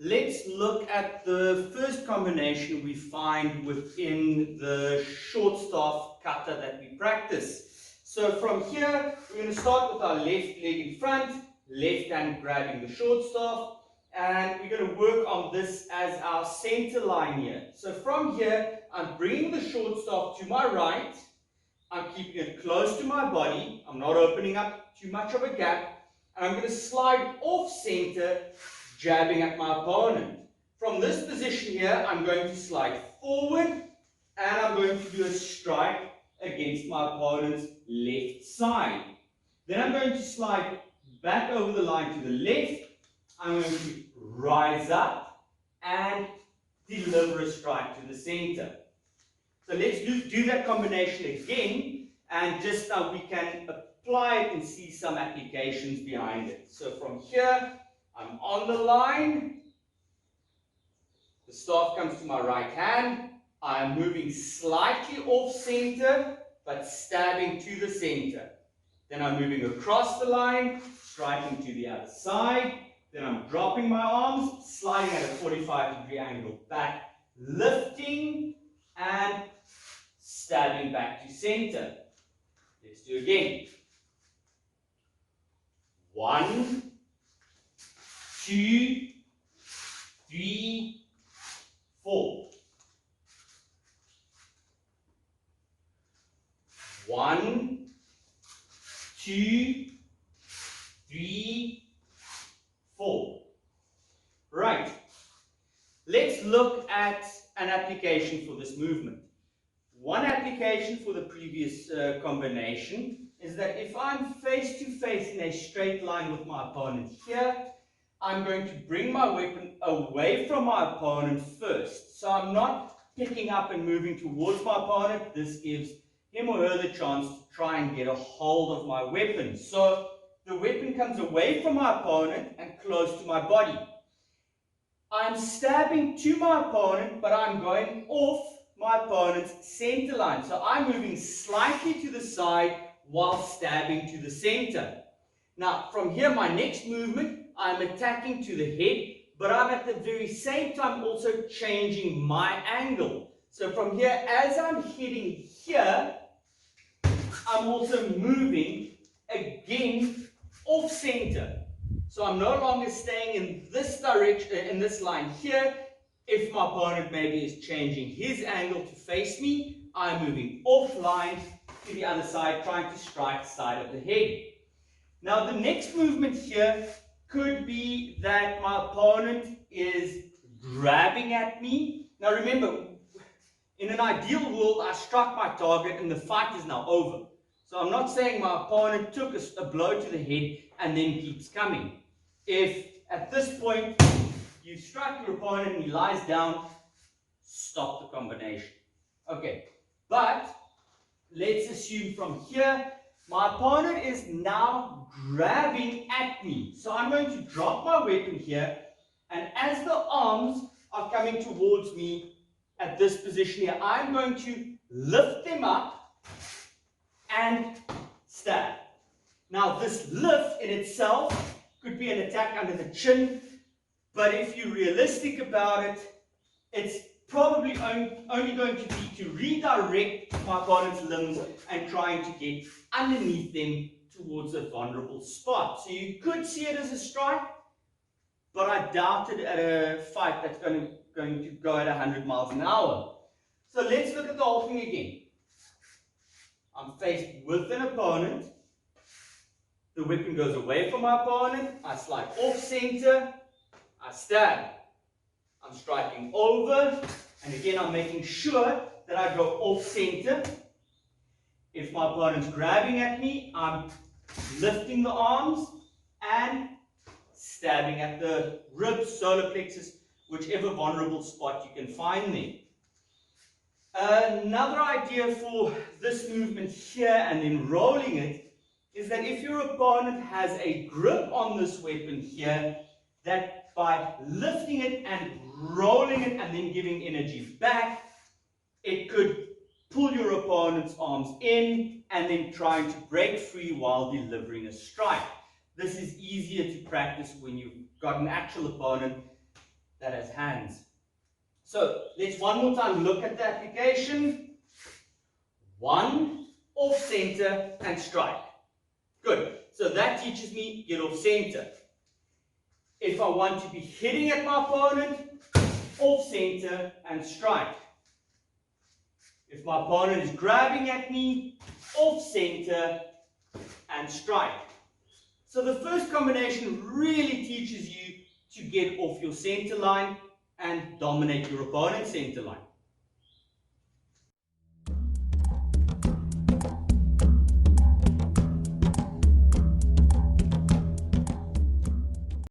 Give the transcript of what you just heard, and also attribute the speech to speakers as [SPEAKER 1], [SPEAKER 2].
[SPEAKER 1] let's look at the first combination we find within the short staff kata that we practice. So from here, we're going to start with our left leg in front, left hand grabbing the short staff, and we're going to work on this as our center line here. So from here, I'm bringing the short staff to my right, I'm keeping it close to my body, I'm not opening up too much of a gap, and I'm going to slide off center, jabbing at my opponent. From this position here, I'm going to slide forward, and I'm going to do a strike against my opponent's left side. Then I'm going to slide back over the line to the left. I'm going to rise up and deliver a strike to the center. So let's do that combination again, and just now we can apply it and see some applications behind it. So from here, I'm on the line, the staff comes to my right hand, I'm moving slightly off center, but stabbing to the center. Then I'm moving across the line, striking to the other side, then I'm dropping my arms, sliding at a 45-degree angle back, lifting, and stabbing back to center. Let's do again. 1, 2, 3, 4. 1, 2, 3, 4. Right. Let's look at an application for this movement. One application for the previous combination is that if I'm face to face in a straight line with my opponent here, I'm going to bring my weapon away from my opponent first. So I'm not picking up and moving towards my opponent. This gives him or her the chance to try and get a hold of my weapon. So the weapon comes away from my opponent and close to my body. I'm stabbing to my opponent, but I'm going off my opponent's center line. So I'm moving slightly to the side while stabbing to the center. Now, from here, my next movement, I'm attacking to the head, but I'm at the very same time also changing my angle. So from here, as I'm hitting here, I'm also moving again off center. So I'm no longer staying in this direction, in this line here. If my opponent maybe is changing his angle to face me, I'm moving offline to the other side, trying to strike the side of the head. Now the next movement here could be that my opponent is grabbing at me. Now remember, in an ideal world, I struck my target and the fight is now over. So I'm not saying my opponent took a blow to the head and then keeps coming. If at this point you strike your opponent and he lies down, stop the combination. Okay, but let's assume from here, my opponent is now grabbing at me. So I'm going to drop my weapon here, and as the arms are coming towards me at this position here, I'm going to lift them up and stab. Now this lift in itself could be an attack under the chin, but if you're realistic about it, it's probably only going to be to redirect my opponent's limbs and trying to get underneath them towards a vulnerable spot. So you could see it as a strike, but I doubt it at a fight that's going to go at 100 miles an hour. So let's look at the whole thing again. I'm faced with an opponent. The weapon goes away from my opponent. I slide off center. I stab. I'm striking over, and again I'm making sure that I go off center. If my opponent's grabbing at me, I'm lifting the arms and stabbing at the ribs, solar plexus, whichever vulnerable spot you can find there. Another idea for this movement here and then rolling it is that if your opponent has a grip on this weapon here, that by lifting it and rolling it and then giving energy back, it could pull your opponent's arms in and then trying to break free while delivering a strike. This is easier to practice when you've got an actual opponent that has hands. So let's one more time look at the application. 1, off center and strike. Good. So that teaches me get off center. If I want to be hitting at my opponent, off center and strike. If my opponent is grabbing at me, off center and strike. So the first combination really teaches you to get off your center line and dominate your opponent's center line.